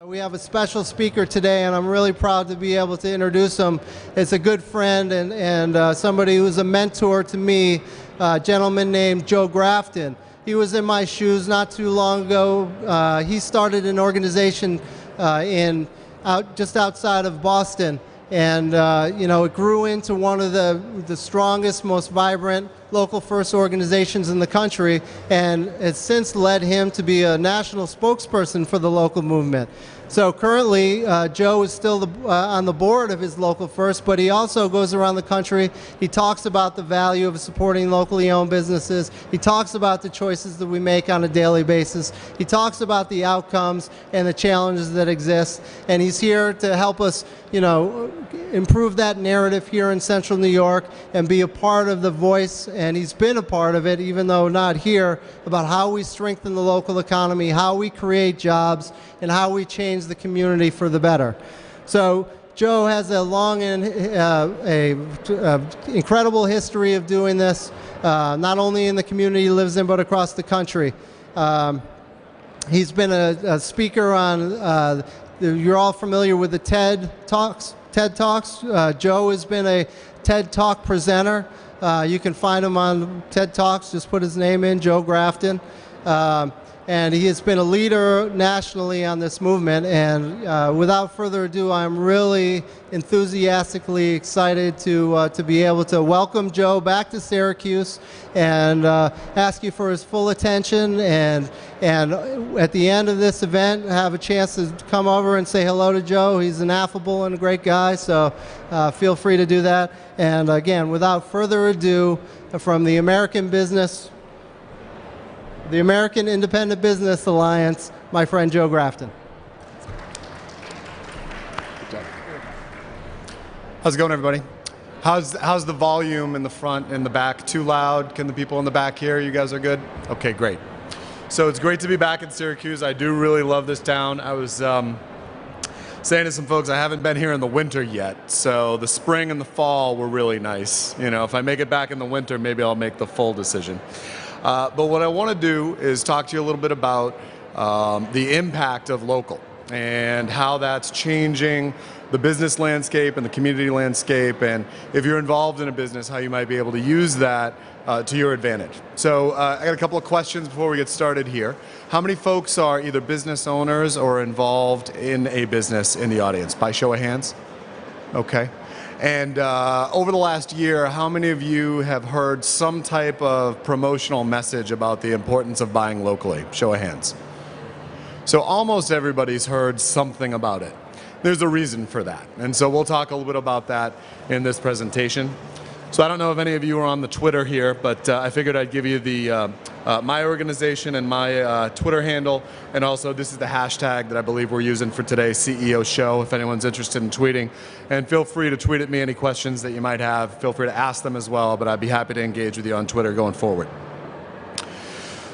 We have a special speaker today, and I'm really proud to be able to introduce him. It's a good friend and somebody who's a mentor to me, a gentleman named Joe Grafton. He was in my shoes not too long ago. He started an organization just outside of Boston, and it grew into one of the strongest, most vibrant local first organizations in the country, and it's since led him to be a national spokesperson for the local movement. So currently, Joe is still on the board of his Local First, but he also goes around the country. He talks about the value of supporting locally owned businesses. He talks about the choices that we make on a daily basis. He talks about the outcomes and the challenges that exist, and he's here to help us, improve that narrative here in Central New York and be a part of the voice, and he's been a part of it, even though not here, about how we strengthen the local economy, how we create jobs, and how we change the community for the better. So Joe has a long and incredible history of doing this, not only in the community he lives in, but across the country. He's been a speaker on, you're all familiar with the TED Talks. Joe has been a TED Talk presenter. You can find him on TED Talks. Just put his name in, Joe Grafton. And he has been a leader nationally on this movement. And without further ado, I'm really enthusiastically excited to be able to welcome Joe back to Syracuse and ask you for his full attention. And at the end of this event, have a chance to come over and say hello to Joe. He's an affable and a great guy, so feel free to do that. And again, without further ado, from the American Independent Business Alliance, my friend Joe Grafton. Good job. How's it going, everybody? How's the volume in the front and the back? Too loud? Can the people in the back hear? You guys are good? Okay, great. So it's great to be back in Syracuse. I do really love this town. I was saying to some folks, I haven't been here in the winter yet, so the spring and the fall were really nice. If I make it back in the winter, maybe I'll make the full decision. But what I want to do is talk to you a little bit about the impact of local and how that's changing the business landscape and the community landscape, and if you're involved in a business, how you might be able to use that to your advantage. So I got a couple of questions before we get started here. How many folks are either business owners or involved in a business in the audience? By show of hands? Okay. And over the last year, how many of you have heard some type of promotional message about the importance of buying locally? Show of hands. So almost everybody's heard something about it. There's a reason for that. And so we'll talk a little bit about that in this presentation. So I don't know if any of you are on the Twitter here, but I figured I'd give you the my organization and my Twitter handle, and also this is the hashtag that I believe we're using for today's CEO show, if anyone's interested in tweeting. And feel free to tweet at me any questions that you might have. Feel free to ask them as well, but I'd be happy to engage with you on Twitter going forward.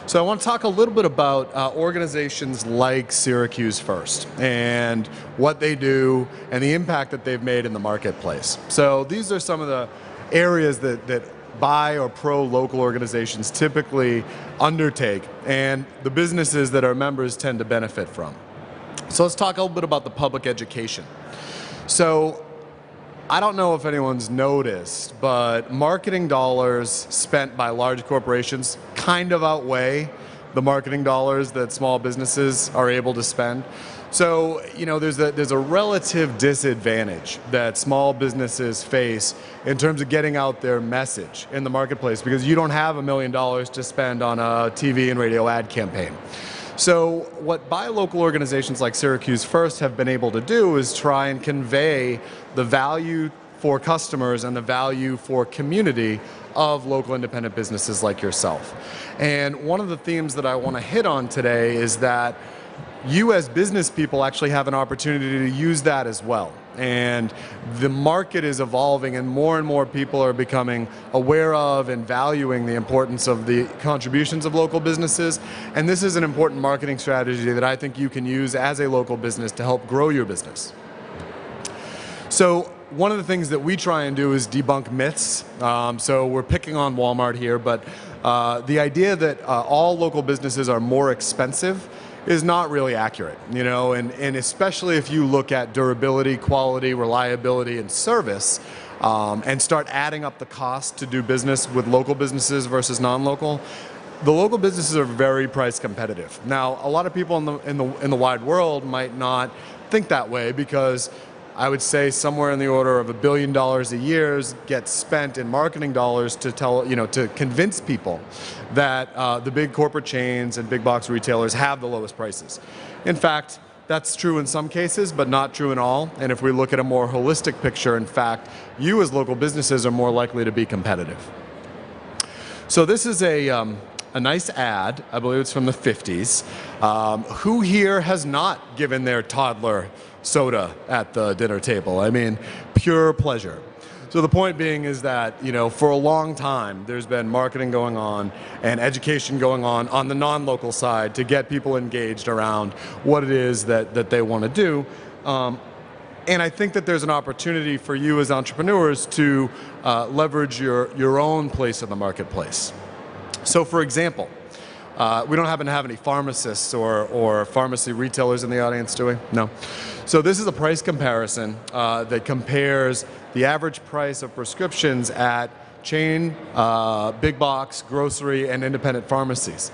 So I want to talk a little bit about organizations like Syracuse First and what they do and the impact that they've made in the marketplace. So these are some of the areas that buy or pro-local organizations typically undertake, and the businesses that our members tend to benefit from. So let's talk a little bit about the public education. So I don't know if anyone's noticed, but marketing dollars spent by large corporations kind of outweigh the marketing dollars that small businesses are able to spend. So, there's a relative disadvantage that small businesses face in terms of getting out their message in the marketplace, because you don't have $1 million to spend on a TV and radio ad campaign. So what buy local organizations like Syracuse First have been able to do is try and convey the value for customers and the value for community of local independent businesses like yourself. And one of the themes that I want to hit on today is that you as business people actually have an opportunity to use that as well. And the market is evolving, and more people are becoming aware of and valuing the importance of the contributions of local businesses. And this is an important marketing strategy that I think you can use as a local business to help grow your business. So one of the things that we try and do is debunk myths. So we're picking on Walmart here, but the idea that all local businesses are more expensive is not really accurate, you know, and especially if you look at durability, quality, reliability, and service, and start adding up the cost to do business with local businesses versus non-local, the local businesses are very price competitive. Now, a lot of people in the wide world might not think that way, because I would say somewhere in the order of $1 billion a year gets spent in marketing dollars to to convince people that the big corporate chains and big box retailers have the lowest prices. In fact, that's true in some cases, but not true in all. And if we look at a more holistic picture, in fact, you as local businesses are more likely to be competitive. So this is a nice ad. I believe it's from the 50s. Who here has not given their toddler soda at the dinner table? I mean, pure pleasure. So the point being is that, you know, for a long time, there's been marketing going on and education going on the non-local side to get people engaged around what it is that they want to do. And I think that there's an opportunity for you as entrepreneurs to leverage your own place in the marketplace. So for example, we don't happen to have any pharmacists or pharmacy retailers in the audience, do we? No. So this is a price comparison that compares the average price of prescriptions at chain, big box, grocery, and independent pharmacies.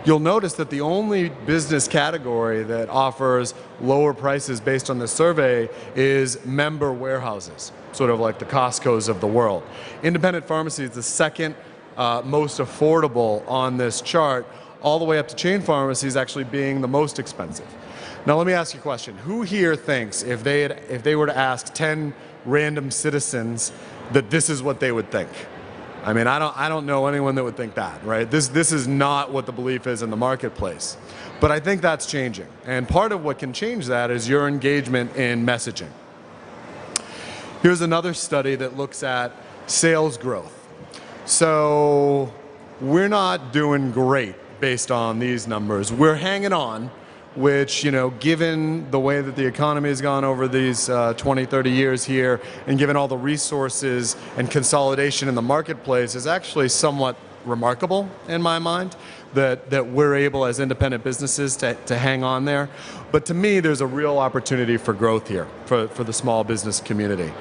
You'll notice that the only business category that offers lower prices based on this survey is member warehouses, sort of like the Costco's of the world. Independent pharmacy is the second most affordable on this chart, all the way up to chain pharmacies actually being the most expensive. Now let me ask you a question. Who here thinks if they were to ask 10 random citizens that this is what they would think? I mean, I don't know anyone that would think that, right? This is not what the belief is in the marketplace. But I think that's changing. And part of what can change that is your engagement in messaging. Here's another study that looks at sales growth. So we're not doing great based on these numbers. We're hanging on, which, you know, given the way that the economy has gone over these 20, 30 years here, and given all the resources and consolidation in the marketplace, is actually somewhat remarkable in my mind that we're able as independent businesses to hang on there. But to me, there's a real opportunity for growth here for the small business community.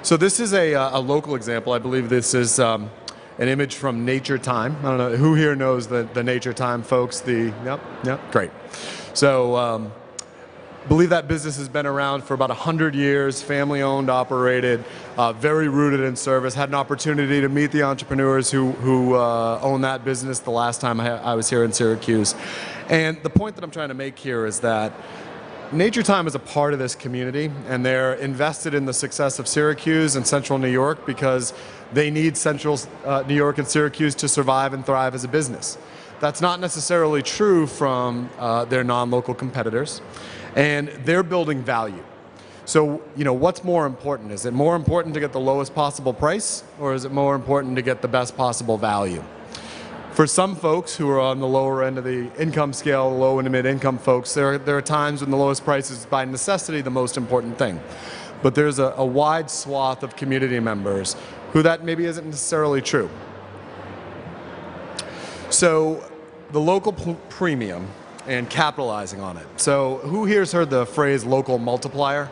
So this is a local example. I believe this is an image from Nature Time. I don't know, who here knows the Nature Time folks? Yep, great. So believe that business has been around for about 100 years, family owned, operated, very rooted in service. Had an opportunity to meet the entrepreneurs who own that business the last time I was here in Syracuse. And the point that I'm trying to make here is that Nature Time is a part of this community, and they're invested in the success of Syracuse and Central New York because they need Central New York and Syracuse to survive and thrive as a business. That's not necessarily true from their non-local competitors, and they're building value. So, you know, what's more important? Is it more important to get the lowest possible price, or is it more important to get the best possible value? For some folks who are on the lower end of the income scale, low and mid-income folks, there are times when the lowest price is by necessity the most important thing. But there's a wide swath of community members who that maybe isn't necessarily true. So the local premium and capitalizing on it. So who here's heard the phrase local multiplier?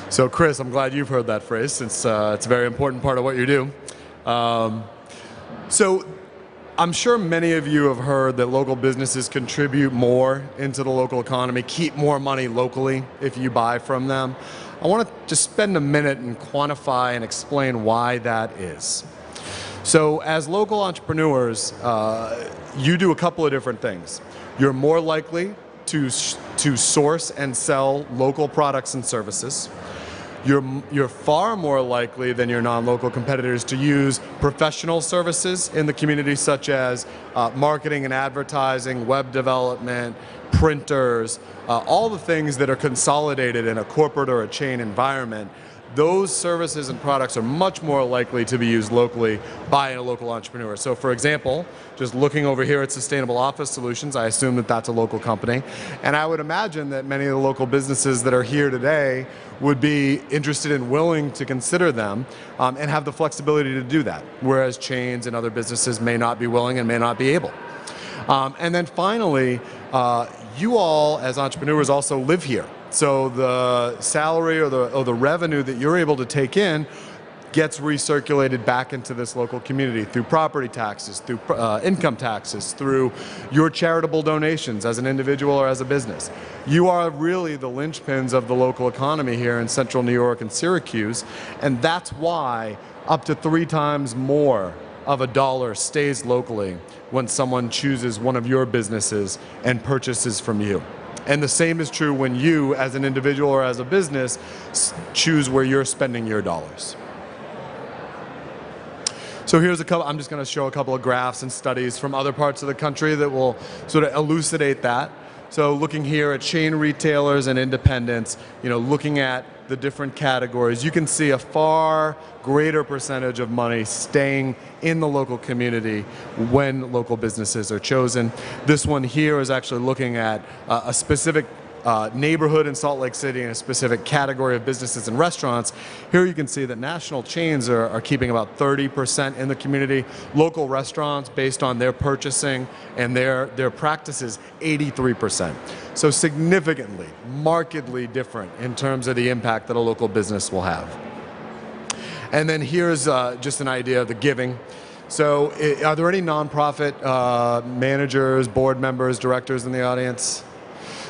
So Chris, I'm glad you've heard that phrase, since it's a very important part of what you do. So I'm sure many of you have heard that local businesses contribute more into the local economy, keep more money locally if you buy from them. I want to just spend a minute and quantify and explain why that is. So as local entrepreneurs, you do a couple of different things. You're more likely to source and sell local products and services. You're far more likely than your non-local competitors to use professional services in the community, such as marketing and advertising, web development, printers, all the things that are consolidated in a corporate or a chain environment. Those services and products are much more likely to be used locally by a local entrepreneur. So for example, just looking over here at Sustainable Office Solutions, I assume that that's a local company. And I would imagine that many of the local businesses that are here today would be interested and willing to consider them and have the flexibility to do that, whereas chains and other businesses may not be willing and may not be able. And then finally, you all as entrepreneurs also live here. So the salary or the revenue that you're able to take in gets recirculated back into this local community through property taxes, through income taxes, through your charitable donations as an individual or as a business. You are really the linchpins of the local economy here in central New York and Syracuse, and that's why up to 3 times more of a dollar stays locally when someone chooses one of your businesses and purchases from you. And the same is true when you, as an individual or as a business, choose where you're spending your dollars. So here's a couple, I'm just going to show a couple of graphs and studies from other parts of the country that will sort of elucidate that. So looking here at chain retailers and independents, looking at the different categories, you can see a far greater percentage of money staying in the local community when local businesses are chosen. This one here is actually looking at a specific neighborhood in Salt Lake City and a specific category of businesses and restaurants. Here you can see that national chains are keeping about 30% in the community. Local restaurants, based on their purchasing and their practices, 83%. So significantly, markedly different in terms of the impact that a local business will have. And then here's just an idea of the giving. So are there any nonprofit managers, board members, directors in the audience?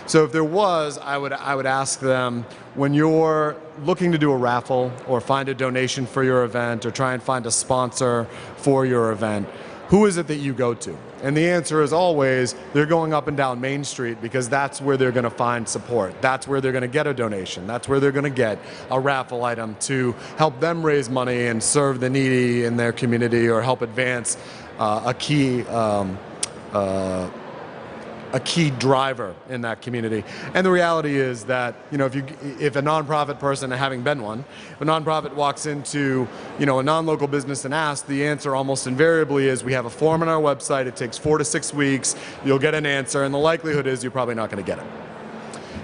So if there was, I would ask them, when you're looking to do a raffle or find a donation for your event or try and find a sponsor for your event, who is it that you go to? And the answer is always, they're going up and down Main Street because that's where they're going to find support. That's where they're going to get a donation. That's where they're going to get a raffle item to help them raise money and serve the needy in their community or help advance a key driver in that community. And the reality is that, if a nonprofit person, having been one, if a nonprofit walks into, a non-local business and asks, the answer almost invariably is, we have a form on our website, it takes 4 to 6 weeks, you'll get an answer, and the likelihood is you're probably not going to get it.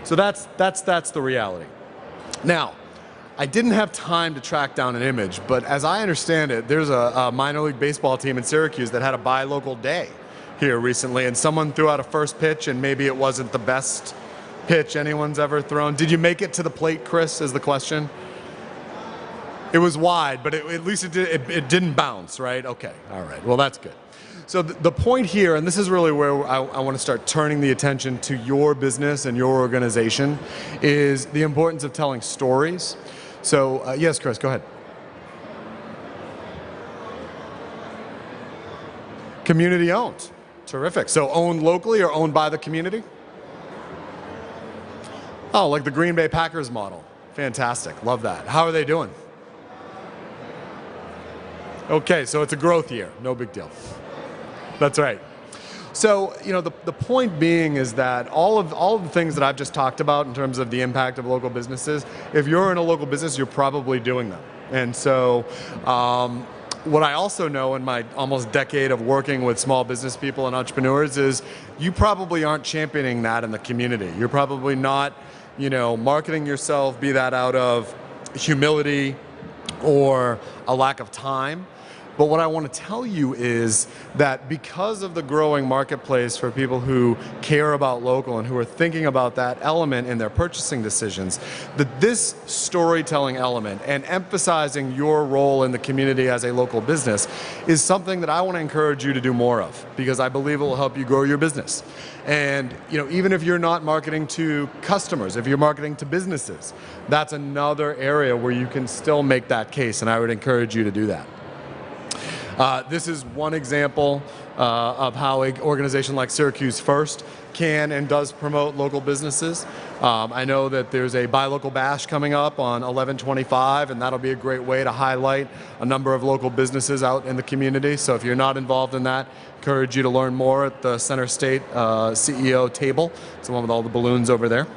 So that's the reality. Now, I didn't have time to track down an image, but as I understand it, there's a minor league baseball team in Syracuse that had a buy local day here recently, and someone threw out a first pitch and maybe it wasn't the best pitch anyone's ever thrown. Did you make it to the plate, Chris, is the question? It was wide, but at least it didn't bounce, right? Okay, all right, well that's good. So the point here, and this is really where I want to start turning the attention to your business and your organization, is the importance of telling stories. So yes, Chris, go ahead. Community owned. Terrific. So owned locally or owned by the community? Oh, like the Green Bay Packers model. Fantastic. Love that. How are they doing? Okay, so it's a growth year. No big deal. That's right. So, the point being is that all of the things that I've just talked about in terms of the impact of local businesses, if you're in a local business, you're probably doing them. And so, what I also know in my almost decade of working with small business people and entrepreneurs is you probably aren't championing that in the community. You're probably not, marketing yourself, be that out of humility or a lack of time. But what I want to tell you is that because of the growing marketplace for people who care about local and who are thinking about that element in their purchasing decisions, that this storytelling element and emphasizing your role in the community as a local business is something that I want to encourage you to do more of, because I believe it will help you grow your business. And even if you're not marketing to customers, if you're marketing to businesses, that's another area where you can still make that case, and I would encourage you to do that. This is one example of how an organization like Syracuse First can and does promote local businesses. I know that there's a Buy Local Bash coming up on 11/25, and that'll be a great way to highlight a number of local businesses out in the community. So if you're not involved in that, I encourage you to learn more at the CenterState CEO table. It's the one with all the balloons over there.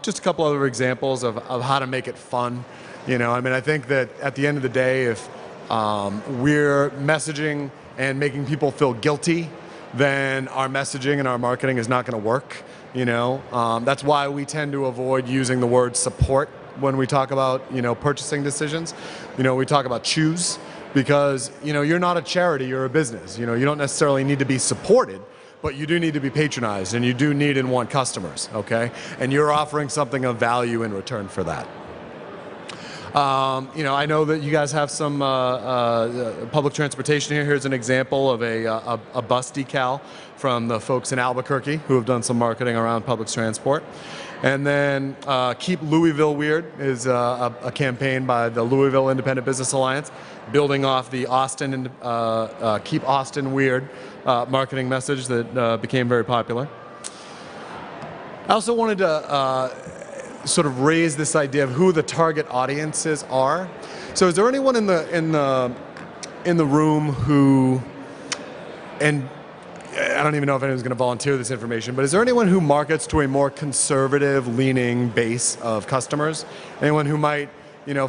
Just a couple other examples of how to make it fun. I think that at the end of the day, if we're messaging and making people feel guilty, then our messaging and our marketing is not going to work. That's why we tend to avoid using the word support when we talk about purchasing decisions. We talk about choose. because you're not a charity, you're a business. You don't necessarily need to be supported, but you do need to be patronized, and you do need and want customers, okay? And you're offering something of value in return for that. I know that you guys have some public transportation here. Here's an example of a bus decal from the folks in Albuquerque who have done some marketing around public transport. And then Keep Louisville Weird is a campaign by the Louisville Independent Business Alliance, building off the Keep Austin Weird marketing message that became very popular. I also wanted to sort of raise this idea of who the target audiences are. So is there anyone in the room who, and I don't even know if anyone's going to volunteer this information, but is there anyone who markets to a more conservative leaning base of customers? Anyone who might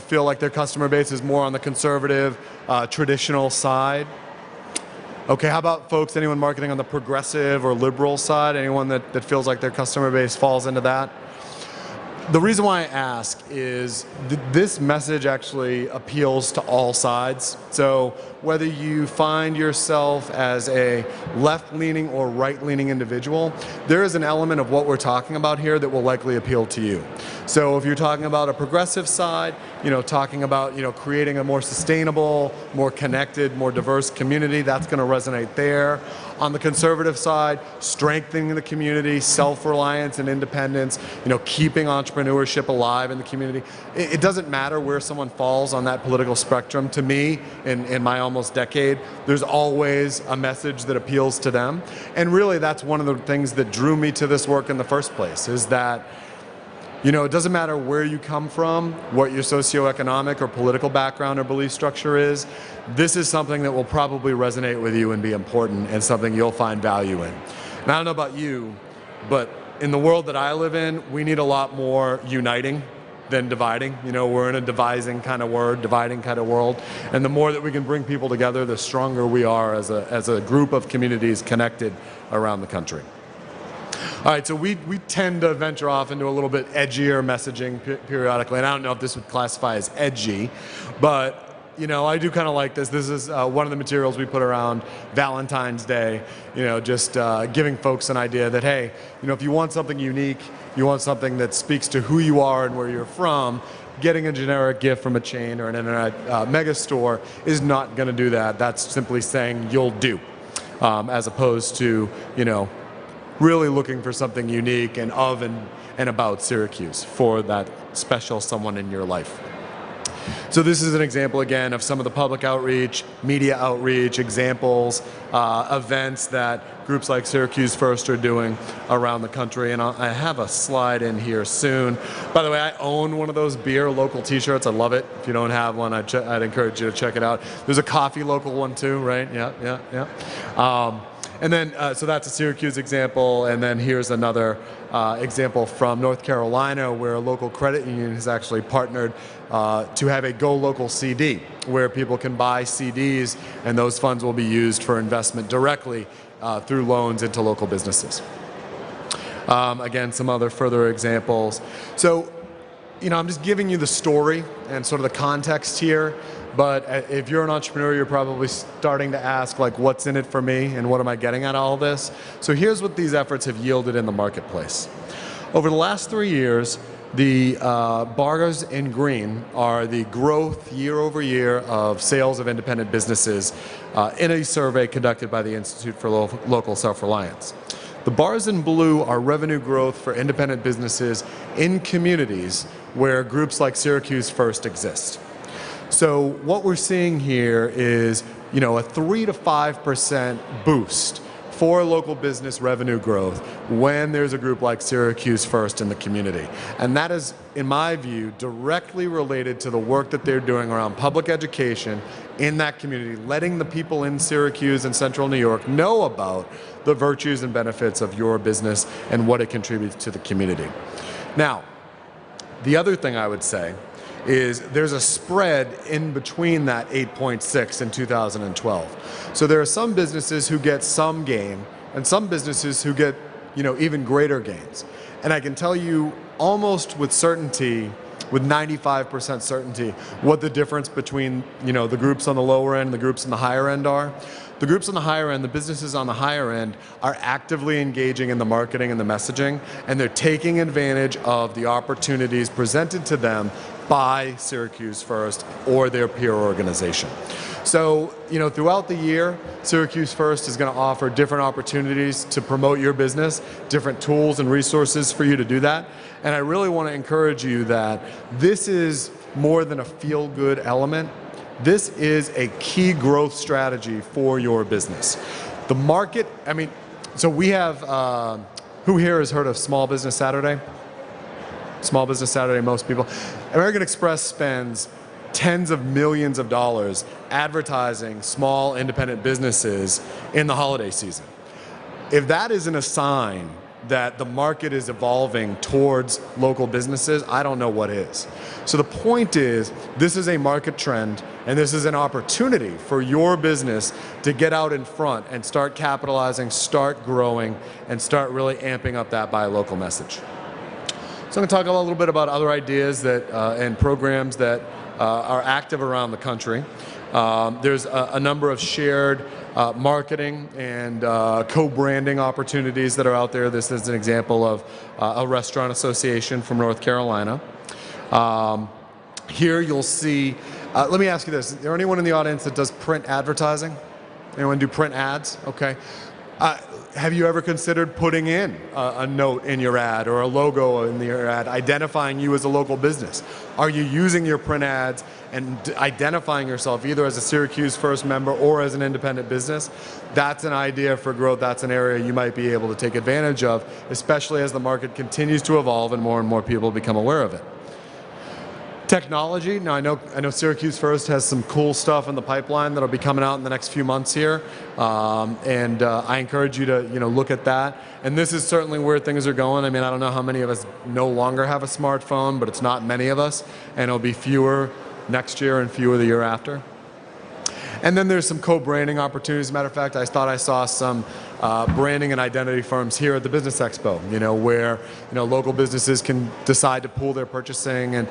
feel like their customer base is more on the conservative, traditional side? Okay, how about folks, anyone marketing on the progressive or liberal side? Anyone that feels like their customer base falls into that? The reason why I ask is this message actually appeals to all sides. So whether you find yourself as a left-leaning or right-leaning individual, there is an element of what we're talking about here that will likely appeal to you. So if you're talking about a progressive side, talking about creating a more sustainable, more connected, more diverse community, that's going to resonate there. On the conservative side, strengthening the community, self-reliance and independence, keeping entrepreneurship alive in the community. It doesn't matter where someone falls on that political spectrum. To me, in my almost decade, there's always a message that appeals to them. And really, that's one of the things that drew me to this work in the first place, is that it doesn't matter where you come from, what your socioeconomic or political background or belief structure is. This is something that will probably resonate with you and be important, and something you'll find value in. And I don't know about you, but in the world that I live in, we need a lot more uniting than dividing. We're in a dividing kind of world. And the more that we can bring people together, the stronger we are as a group of communities connected around the country. All right, so we tend to venture off into a little bit edgier messaging periodically, and I don't know if this would classify as edgy, but I do kind of like this. This is one of the materials we put around Valentine's Day, just giving folks an idea that, hey, if you want something unique, you want something that speaks to who you are and where you're from, getting a generic gift from a chain or an internet mega store is not going to do that. That's simply saying you'll do, as opposed to, really looking for something unique and about Syracuse for that special someone in your life. So this is an example, again, of some of the public outreach, media outreach, examples, events that groups like Syracuse First are doing around the country. And I have a slide in here soon. By the way, I own one of those Beer Local t-shirts. I love it. If you don't have one, I'd encourage you to check it out. There's a Coffee Local one too, right? Yeah. And then, so that's a Syracuse example, and then here's another example from North Carolina, where a local credit union has actually partnered to have a Go Local CD, where people can buy CDs, and those funds will be used for investment directly through loans into local businesses. Again, some other further examples. So, I'm just giving you the story and sort of the context here. But if you're an entrepreneur, you're probably starting to ask, like, what's in it for me and what am I getting out of all this? So here's what these efforts have yielded in the marketplace. Over the last 3 years, the bars in green are the growth year over year of sales of independent businesses in a survey conducted by the Institute for Local Self-Reliance. The bars in blue are revenue growth for independent businesses in communities where groups like Syracuse First exist. So what we're seeing here is, a 3 to 5% boost for local business revenue growth when there's a group like Syracuse First in the community. And that is, in my view, directly related to the work that they're doing around public education in that community, letting the people in Syracuse and Central New York know about the virtues and benefits of your business and what it contributes to the community. Now, the other thing I would say is there's a spread in between that 8.6 in 2012. So there are some businesses who get some gain and some businesses who get, even greater gains. And I can tell you almost with certainty with 95% certainty what the difference between the groups on the lower end and the groups on the higher end are. The groups on the higher end, the businesses on the higher end, are actively engaging in the marketing and the messaging, and they're taking advantage of the opportunities presented to them by Syracuse First or their peer organization. So, throughout the year, Syracuse First is going to offer different opportunities to promote your business, different tools and resources for you to do that. And I really want to encourage you that this is more than a feel-good element. This is a key growth strategy for your business. The market, so we have, who here has heard of Small Business Saturday? Small Business Saturday, most people. American Express spends tens of millions of dollars advertising small independent businesses in the holiday season. If that isn't a sign that the market is evolving towards local businesses, I don't know what is. So the point is, this is a market trend, and this is an opportunity for your business to get out in front and start capitalizing, start growing, and start really amping up that buy local message. So I'm going to talk a little bit about other ideas that and programs that are active around the country. There's a number of shared marketing and co-branding opportunities that are out there. This is an example of a restaurant association from North Carolina. Here you'll see, let me ask you this, is there anyone in the audience that does print advertising? Anyone do print ads? Okay. Have you ever considered putting in a note in your ad or a logo in your ad identifying you as a local business? Are you using your print ads and identifying yourself either as a Syracuse First member or as an independent business? That's an idea for growth. That's an area you might be able to take advantage of, especially as the market continues to evolve and more people become aware of it. Technology. Now I know Syracuse First has some cool stuff in the pipeline that'll be coming out in the next few months here, and I encourage you to look at that. And this is certainly where things are going. I don't know how many of us no longer have a smartphone, but it's not many of us, and it'll be fewer next year and fewer the year after. And then there's some co-branding opportunities. As a matter of fact, I thought I saw some branding and identity firms here at the Business Expo, where local businesses can decide to pool their purchasing and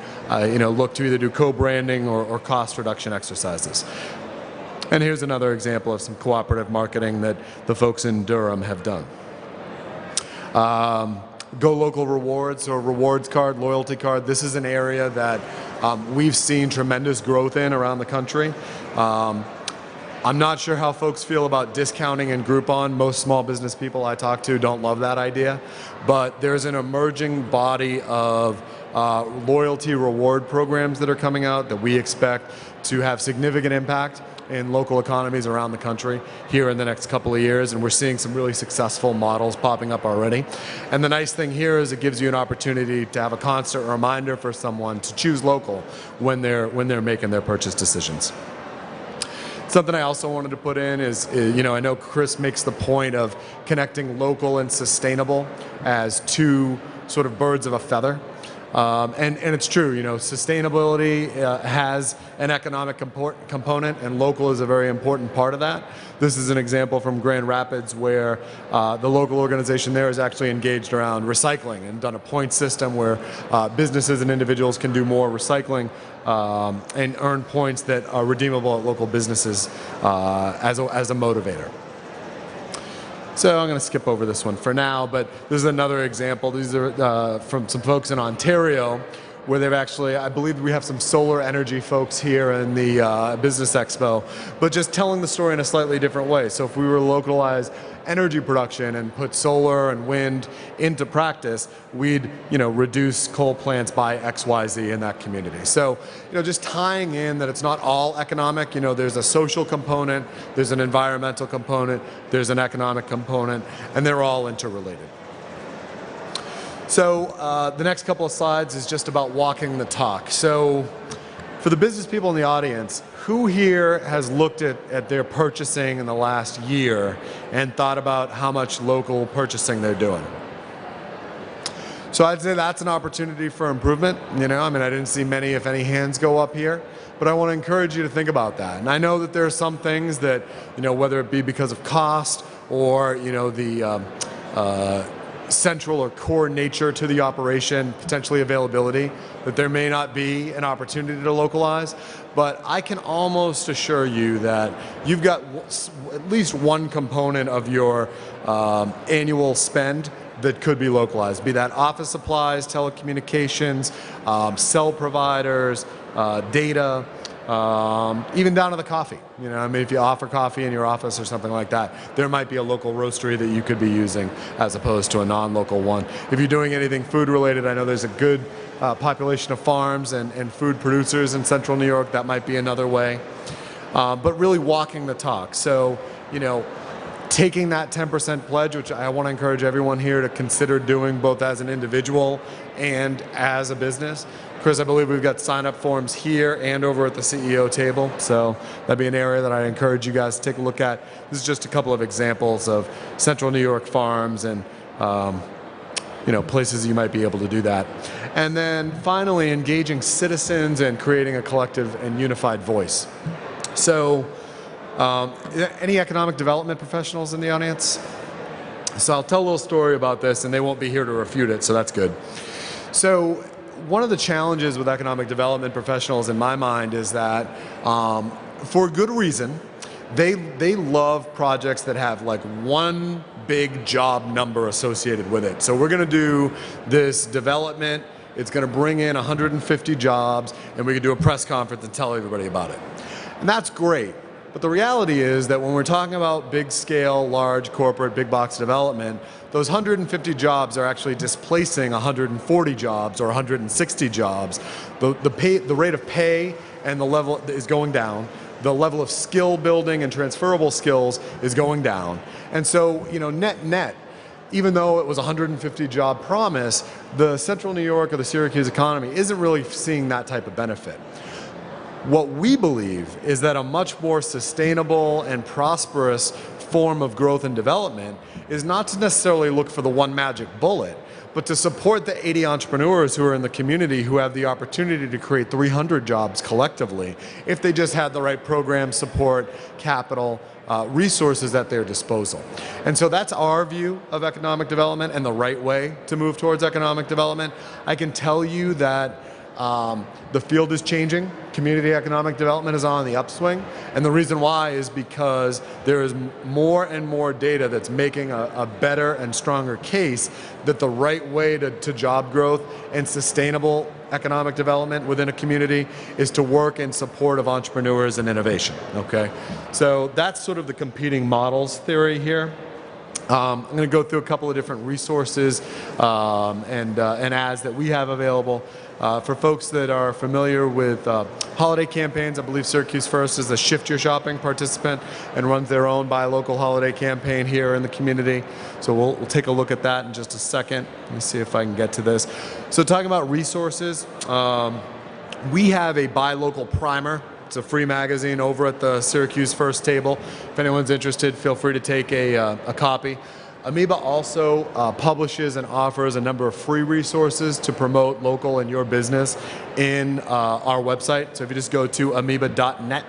look to either do co-branding or cost reduction exercises. And here's another example of some cooperative marketing that the folks in Durham have done. Go Local Rewards or rewards card, loyalty card. This is an area that we've seen tremendous growth in around the country. I'm not sure how folks feel about discounting and Groupon. Most small business people I talk to don't love that idea. But there's an emerging body of loyalty reward programs that are coming out that we expect to have significant impact in local economies around the country here in the next couple of years, and we're seeing some really successful models popping up already. And the nice thing here is it gives you an opportunity to have a constant reminder for someone to choose local when they're making their purchase decisions. Something I also wanted to put in is, I know Chris makes the point of connecting local and sustainable as two sort of birds of a feather. And it's true, sustainability has an economic component, and local is a very important part of that. This is an example from Grand Rapids where the local organization there is actually engaged around recycling and done a point system where businesses and individuals can do more recycling and earn points that are redeemable at local businesses as a motivator. So I'm going to skip over this one for now, but this is another example. These are from some folks in Ontario where they've actually, I believe we have some solar energy folks here in the Business Expo, but just telling the story in a slightly different way. So if we were to localize energy production and put solar and wind into practice, we'd reduce coal plants by XYZ in that community. So just tying in that it's not all economic. There's a social component, there's an environmental component, there's an economic component, and they're all interrelated. So the next couple of slides is just about walking the talk. So for the business people in the audience, who here has looked at their purchasing in the last year and thought about how much local purchasing they're doing? So I'd say that's an opportunity for improvement. I didn't see many, if any, hands go up here, but I want to encourage you to think about that. And I know that there are some things that, whether it be because of cost or, central or core nature to the operation, potentially availability, that there may not be an opportunity to localize. But I can almost assure you that you've got at least one component of your annual spend that could be localized, be that office supplies, telecommunications, cell providers, data, even down to the coffee. You know, I mean, if you offer coffee in your office or something like that, there might be a local roastery that you could be using as opposed to a non-local one. If you're doing anything food related, I know there's a good population of farms and food producers in central New York. That might be another way. But really walking the talk. So, you know, taking that 10% pledge, which I want to encourage everyone here to consider doing both as an individual and as a business. Chris, I believe we've got sign-up forms here and over at the CEO table, so that'd be an area that I encourage you guys to take a look at. This is just a couple of examples of central New York farms and you know, places you might be able to do that. And then finally, engaging citizens and creating a collective and unified voice. So, any economic development professionals in the audience? So I'll tell a little story about this, and they won't be here to refute it, so that's good. So one of the challenges with economic development professionals in my mind is that, for good reason, they love projects that have like one big job number associated with it. So we're going to do this development, it's going to bring in 150 jobs, and we can do a press conference and tell everybody about it. And that's great. But the reality is that when we're talking about big scale, large corporate, big box development, those 150 jobs are actually displacing 140 jobs or 160 jobs. The rate of pay and the level is going down. The level of skill building and transferable skills is going down. And so, you know, net, even though it was a 150 job promise, the central New York or the Syracuse economy isn't really seeing that type of benefit. What we believe is that a much more sustainable and prosperous form of growth and development is not to necessarily look for the one magic bullet, but to support the 80 entrepreneurs who are in the community who have the opportunity to create 300 jobs collectively if they just had the right program, support, capital, resources at their disposal. And so that's our view of economic development and the right way to move towards economic development. I can tell you that the field is changing. Community economic development is on the upswing, and the reason why is because there is more and more data that's making a better and stronger case that the right way to job growth and sustainable economic development within a community is to work in support of entrepreneurs and innovation, okay? So that's sort of the competing models theory here. I'm going to go through a couple of different resources and ads that we have available. For folks that are familiar with holiday campaigns, I believe Syracuse First is a Shift Your Shopping participant and runs their own Buy Local holiday campaign here in the community. So we'll take a look at that in just a second. Let me see if I can get to this. So talking about resources, we have a Buy Local primer. It's a free magazine over at the Syracuse First table. If anyone's interested, feel free to take a copy. AMIBA also publishes and offers a number of free resources to promote local and your business in our website. So if you just go to amiba.net,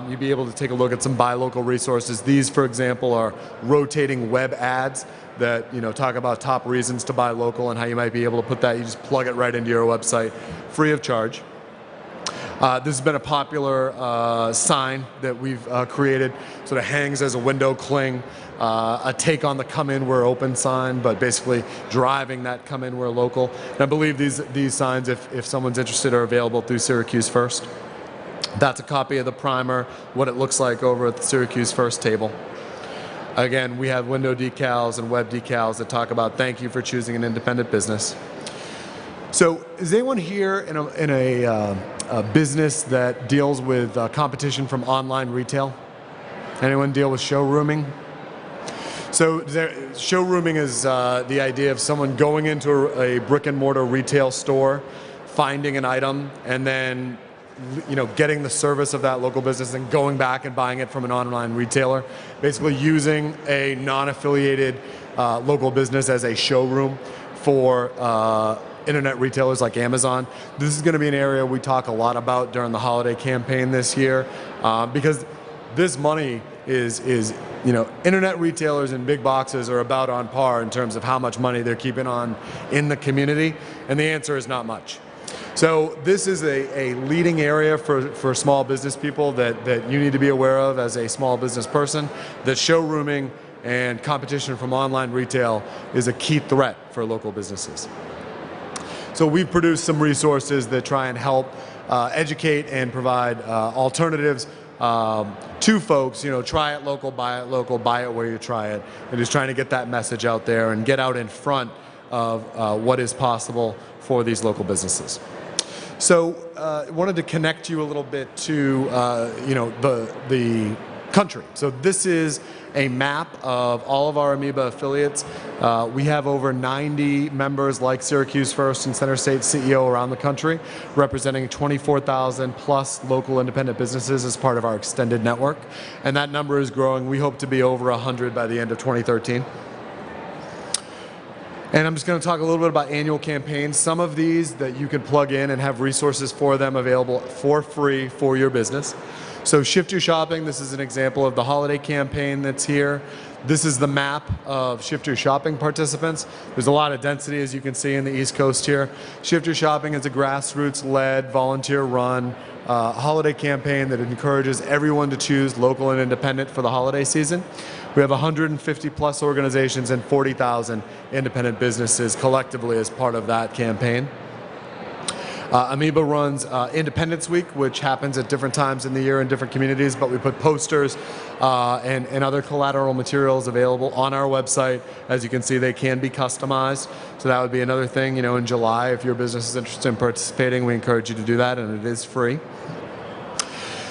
you'll be able to take a look at some buy local resources. These, for example, are rotating web ads that talk about top reasons to buy local and how you might be able to put that. You just plug it right into your website, free of charge. This has been a popular sign that we've created, sort of hangs as a window cling, a take on the come in, we're open sign, but basically driving that come in, we're local. And I believe these signs, if someone's interested, are available through Syracuse First. That's a copy of the primer, what it looks like over at the Syracuse First table. Again, we have window decals and web decals that talk about thank you for choosing an independent business. So is anyone here in a business that deals with competition from online retail? Anyone deal with showrooming? So showrooming is the idea of someone going into a brick and mortar retail store, finding an item, and then getting the service of that local business and going back and buying it from an online retailer. Basically using a non-affiliated local business as a showroom for internet retailers like Amazon. This is going to be an area we talk a lot about during the holiday campaign this year because this money is internet retailers and big boxes are about on par in terms of how much money they're keeping on in the community, and the answer is not much. So this is a leading area for small business people that you need to be aware of as a small business person, that showrooming and competition from online retail is a key threat for local businesses. So we've produced some resources that try and help educate and provide alternatives to folks. Try it local, buy it where you try it, and just trying to get that message out there and get out in front of what is possible for these local businesses. So I wanted to connect you a little bit to the country. So this is a map of all of our AMIBA affiliates. We have over 90 members like Syracuse First and CenterState CEO around the country, representing 24,000 plus local independent businesses as part of our extended network. And that number is growing. We hope to be over 100 by the end of 2013. And I'm just going to talk a little bit about annual campaigns. Some of these that you can plug in and have resources for them available for free for your business. So Shift Your Shopping, this is an example of the holiday campaign that's here. This is the map of Shift Your Shopping participants. There's a lot of density, as you can see, in the East Coast here. Shift Your Shopping is a grassroots-led, volunteer-run holiday campaign that encourages everyone to choose local and independent for the holiday season. We have 150 plus organizations and 40,000 independent businesses collectively as part of that campaign. AMIBA runs Independence Week, which happens at different times in the year in different communities, but we put posters and other collateral materials available on our website. As you can see, they can be customized. So that would be another thing, in July, if your business is interested in participating, we encourage you to do that, and it is free.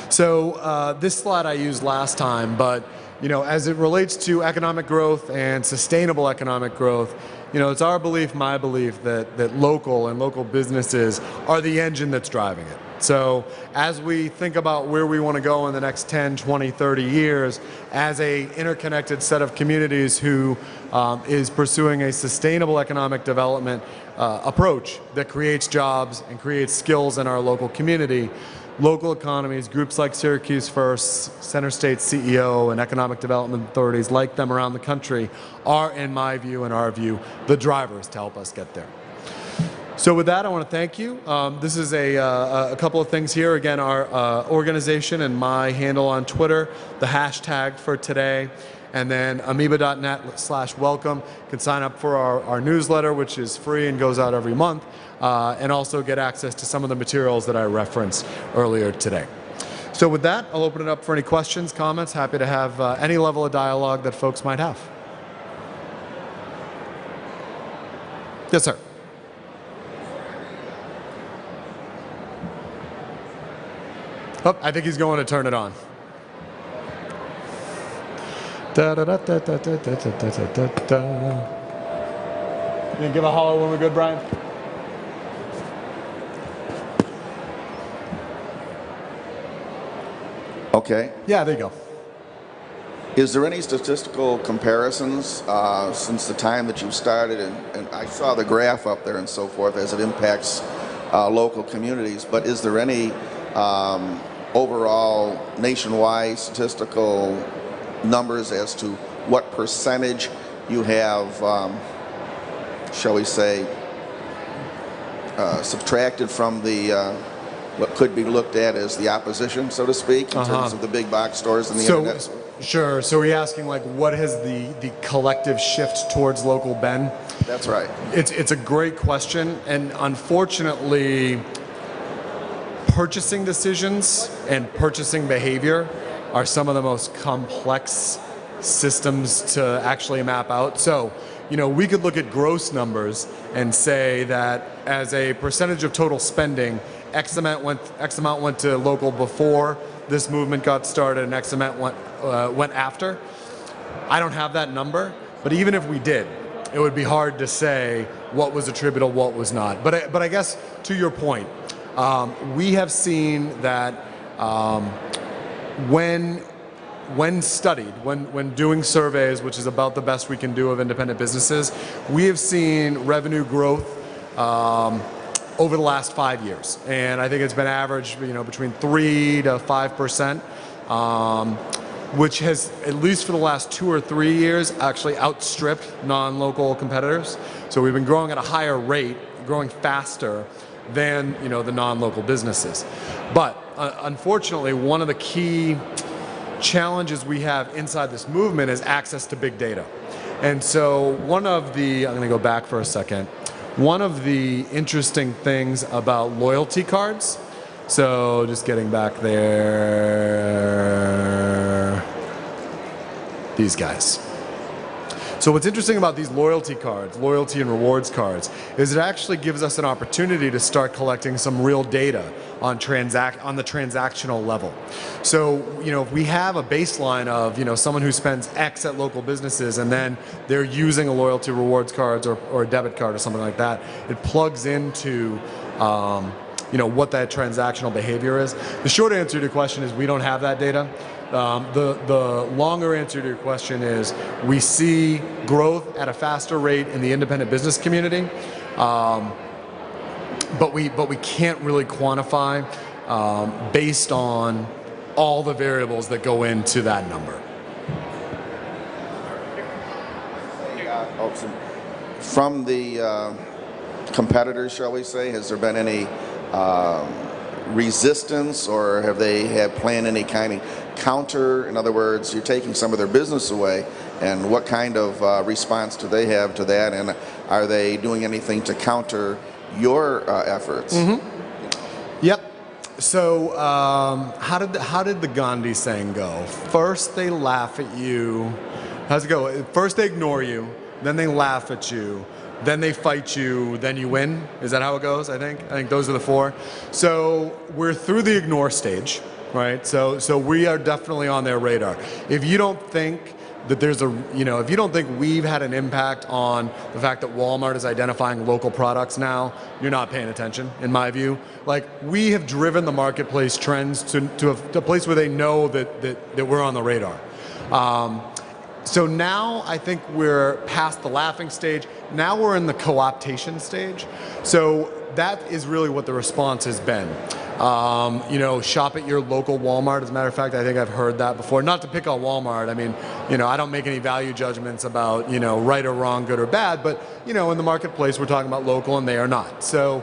So this slide I used last time, but as it relates to economic growth and sustainable economic growth, it's our belief, my belief, that local businesses are the engine that's driving it. So as we think about where we want to go in the next 10, 20, 30 years, as a interconnected set of communities who is pursuing a sustainable economic development approach that creates jobs and creates skills in our local community, local economies, groups like Syracuse First, CenterState CEO, and economic development authorities like them around the country are, in my view and our view, the drivers to help us get there. So with that, I want to thank you. This is a couple of things here. Again, our organization and my handle on Twitter, the hashtag for today, and then amiba.net/welcome. You can sign up for our newsletter, which is free and goes out every month, and also get access to some of the materials that I referenced earlier today. So with that, I'll open it up for any questions, comments. Happy to have any level of dialogue that folks might have. Yes, sir. Oh, I think he's going to turn it on. Da, da, da, da, da, da, da, da, da, da. You give a holler when we're good, Brian? Okay. Yeah, there you go. Is there any statistical comparisons since the time that you've started? And I saw the graph up there and so forth as it impacts local communities, but is there any overall nationwide statistical numbers as to what percentage you have, shall we say, subtracted from the what could be looked at as the opposition, so to speak, in terms of the big box stores and the internet? Sure. So are you asking, like, what has the collective shift towards local been? That's right. It's a great question, and unfortunately, purchasing decisions and purchasing behavior are some of the most complex systems to actually map out. So, we could look at gross numbers and say that as a percentage of total spending, X amount went to local before this movement got started, and X amount went after. I don't have that number, but even if we did, it would be hard to say what was attributable, what was not. But I guess to your point, we have seen that when studied, when doing surveys, which is about the best we can do of independent businesses, we have seen revenue growth over the last 5 years, and I think it's been averaged, between 3 to 5%. which has, at least for the last 2 or 3 years, actually outstripped non-local competitors. So we've been growing at a higher rate, growing faster than the non-local businesses. But unfortunately, one of the key challenges we have inside this movement is access to big data. And so I'm going to go back for a second. One of the interesting things about loyalty cards, so just getting back there, these guys. So what's interesting about these loyalty cards, loyalty and rewards cards, is it actually gives us an opportunity to start collecting some real data on the transactional level. So, if we have a baseline of, someone who spends X at local businesses and then they're using a loyalty rewards cards or a debit card or something like that, it plugs into what that transactional behavior is. The short answer to your question is we don't have that data. The longer answer to your question is we see growth at a faster rate in the independent business community, but we can't really quantify based on all the variables that go into that number. From the competitors, shall we say, has there been any resistance, or have they planned any kind of counter? In other words, you're taking some of their business away, and what kind of response do they have to that, and are they doing anything to counter your efforts? Mm-hmm. Yep. So how did the Gandhi saying go? First they laugh at you. How's it go? First they ignore you, then they laugh at you, then they fight you, then you win. Is that how it goes? I think those are the 4. So we're through the ignore stage, right? So we are definitely on their radar. If you don't think that if you don't think we've had an impact on the fact that Walmart is identifying local products now, you're not paying attention, in my view. Like, we have driven the marketplace trends to a place where they know that we're on the radar. So now I think we're past the laughing stage. Now we're in the co-optation stage. So that is really what the response has been. Shop at your local Walmart. As a matter of fact, I think I've heard that before. Not to pick on Walmart. I mean, I don't make any value judgments about, right or wrong, good or bad. But, in the marketplace, we're talking about local and they are not. So,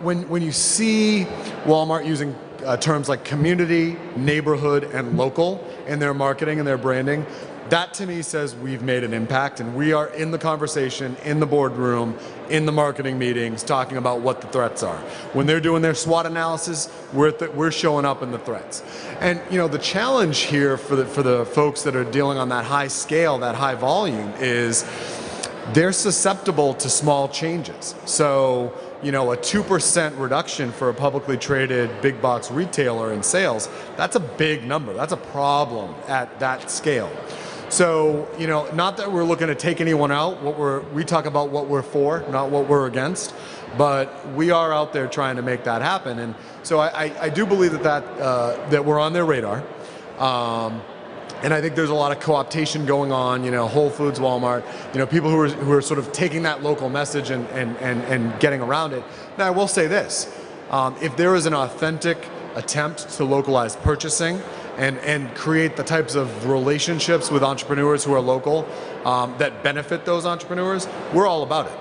when you see Walmart using terms like community, neighborhood, and local in their marketing and their branding, that to me says we've made an impact, and we are in the conversation, in the boardroom, in the marketing meetings, talking about what the threats are. When they're doing their SWOT analysis, we're showing up in the threats. And the challenge here for the folks that are dealing on that high scale, that high volume, is they're susceptible to small changes. So, a 2% reduction for a publicly traded big box retailer in sales, that's a big number. That's a problem at that scale. So, not that we're looking to take anyone out. We talk about what we're for, not what we're against, but we are out there trying to make that happen. And so I do believe that we're on their radar. And I think there's a lot of co-optation going on, Whole Foods, Walmart, people who are sort of taking that local message and getting around it. Now, I will say this, if there is an authentic attempt to localize purchasing and create the types of relationships with entrepreneurs who are local that benefit those entrepreneurs, we're all about it.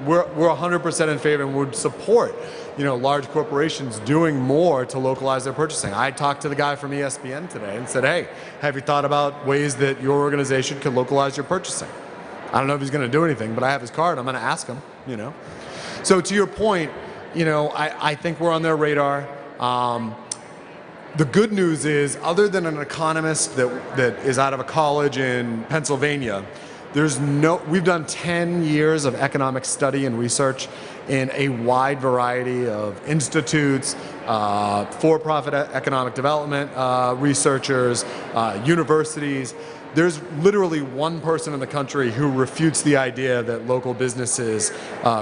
We're 100% in favor and would support large corporations doing more to localize their purchasing. I talked to the guy from ESPN today and said, hey, have you thought about ways that your organization could localize your purchasing? I don't know if he's going to do anything, but I have his card. I'm going to ask him, So to your point, I think we're on their radar. The good news is, other than an economist that is out of a college in Pennsylvania, we've done 10 years of economic study and research in a wide variety of institutes, for-profit economic development researchers, universities. There's literally one person in the country who refutes the idea that local businesses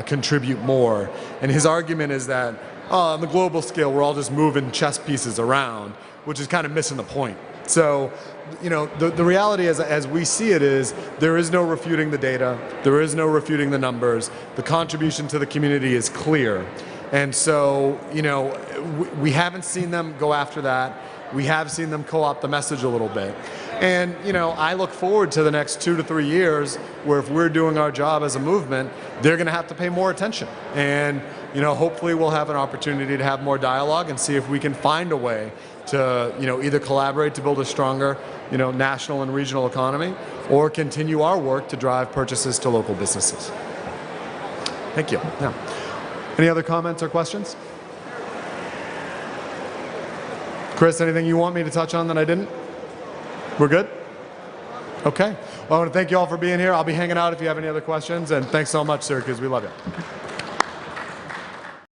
contribute more. And his argument is that on the global scale, we're all just moving chess pieces around, which is kind of missing the point. So, the reality as we see it is, there is no refuting the data, there is no refuting the numbers, the contribution to the community is clear. And so, we haven't seen them go after that. we have seen them co-opt the message a little bit. And I look forward to the next 2 to 3 years where if we're doing our job as a movement, they're going to have to pay more attention. And hopefully we'll have an opportunity to have more dialogue and see if we can find a way to either collaborate to build a stronger national and regional economy, or continue our work to drive purchases to local businesses. Thank you. Yeah. Any other comments or questions? Chris, anything you want me to touch on that I didn't? We're good? Okay. Well, I want to thank you all for being here. I'll be hanging out if you have any other questions, and thanks so much, sir, because we love you.